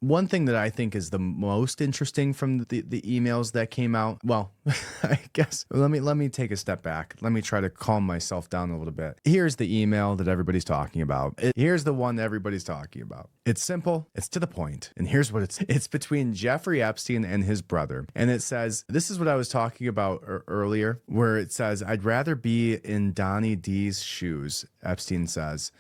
one thing that I think is the most interesting from the emails that came out, well, I guess let me take a step back. Let me try to calm myself down a little bit. Here's the email that everybody's talking about. Here's the one that everybody's talking about. It's simple, it's to the point, and here's what it's between Jeffrey Epstein and his brother. And it says, this is what I was talking about earlier, where it says, I'd rather be in Donnie D's shoes, Epstein says.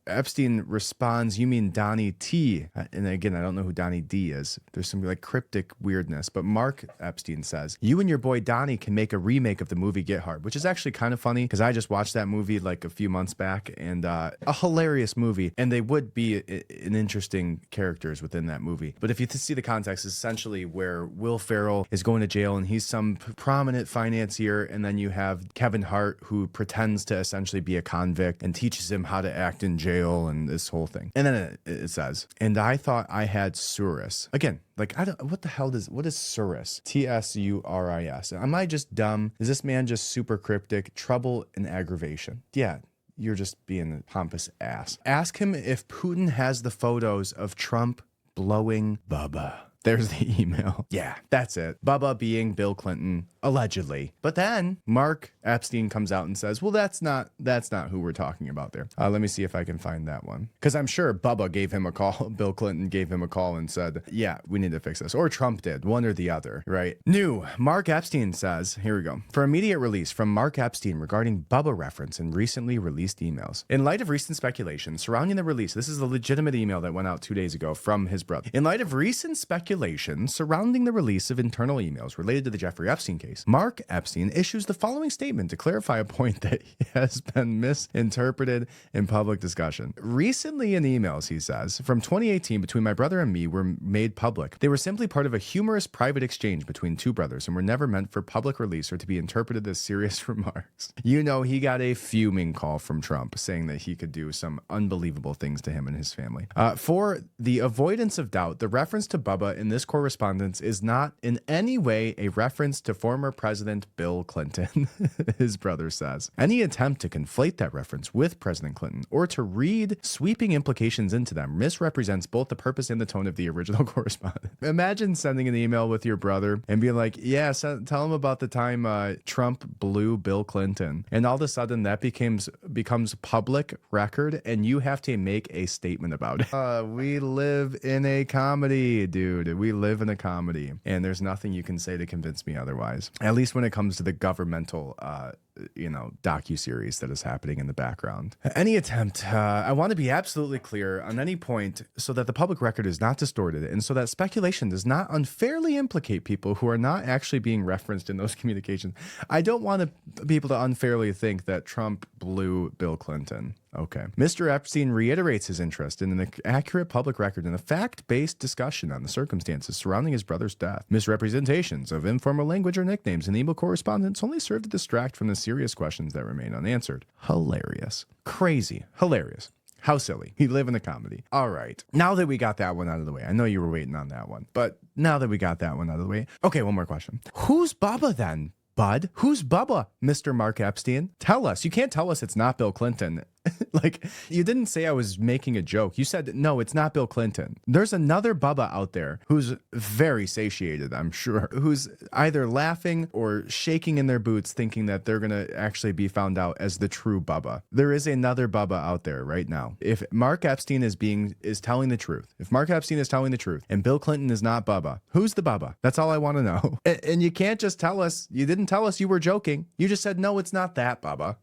Epstein responds, you mean Donnie T? And again, I don't know who Donnie D is. There's some like cryptic weirdness, but Mark Epstein says, you and your boy Donnie can make a remake of the movie Get Hard, which is actually kind of funny because I just watched that movie like a few months back, and a hilarious movie, and they would be an interesting characters within that movie. But if you see the context, it's essentially where Will Ferrell is going to jail and he's some prominent financier, and then you have Kevin Hart who pretends to essentially be a convict and teaches him how to act in jail and this whole thing. And then it says, and I thought I had Surus. Again, like, what the hell what is Surus? Tsuris. Am I just dumb? Is this man just super cryptic? Trouble and aggravation. Yeah. You're just being a pompous ass. Ask him if Putin has the photos of Trump blowing Bubba. There's the email. Yeah, that's it. Bubba being Bill Clinton, allegedly. But then Mark Epstein comes out and says, well, that's not who we're talking about there. Let me see if I can find that one. Because I'm sure Bubba gave him a call. Bill Clinton gave him a call and said, yeah, we need to fix this. Or Trump did, one or the other, right? New, Mark Epstein says, here we go. For immediate release from Mark Epstein regarding Bubba reference in recently released emails. In light of recent speculation surrounding the release, this is a legitimate email that went out 2 days ago from his brother. In light of recent speculation surrounding the release of internal emails related to the Jeffrey Epstein case, Mark Epstein issues the following statement to clarify a point that has been misinterpreted in public discussion. Recently in emails, he says, from 2018 between my brother and me were made public. They were simply part of a humorous private exchange between two brothers and were never meant for public release or to be interpreted as serious remarks. You know, he got a fuming call from Trump saying that he could do some unbelievable things to him and his family. For the avoidance of doubt, the reference to Bubba in this correspondence is not in any way a reference to former President Bill Clinton, his brother says. Any attempt to conflate that reference with President Clinton or to read sweeping implications into them misrepresents both the purpose and the tone of the original correspondence. Imagine sending an email with your brother and being like, yeah, tell him about the time Trump blew Bill Clinton. And all of a sudden that becomes public record and you have to make a statement about it. We live in a comedy, dude. We live in a comedy, and there's nothing you can say to convince me otherwise. At least when it comes to the governmental, docuseries that is happening in the background. Any attempt, I want to be absolutely clear on any point so that the public record is not distorted and so that speculation does not unfairly implicate people who are not actually being referenced in those communications. I don't want people to unfairly think that Trump blew Bill Clinton. Okay. Mr. Epstein reiterates his interest in an accurate public record and a fact-based discussion on the circumstances surrounding his brother's death. Misrepresentations of informal language or nicknames in email correspondence only serve to distract from the serious questions that remain unanswered. Hilarious. Crazy. Hilarious. How silly. We live in a comedy. All right. Now that we got that one out of the way, I know you were waiting on that one, but now that we got that one out of the way, okay, one more question. Who's Bubba then? Bud, who's Bubba, Mr. Mark Epstein? Tell us. You can't tell us it's not Bill Clinton. Like, you didn't say I was making a joke. You said, no, it's not Bill Clinton. There's another Bubba out there who's very satiated, I'm sure, who's either laughing or shaking in their boots thinking that they're going to actually be found out as the true Bubba. There is another Bubba out there right now. If Mark Epstein is telling the truth, if Mark Epstein is telling the truth and Bill Clinton is not Bubba, who's the Bubba? That's all I want to know. And you can't just tell us, you didn't tell us you were joking. You just said, no, it's not that Bubba.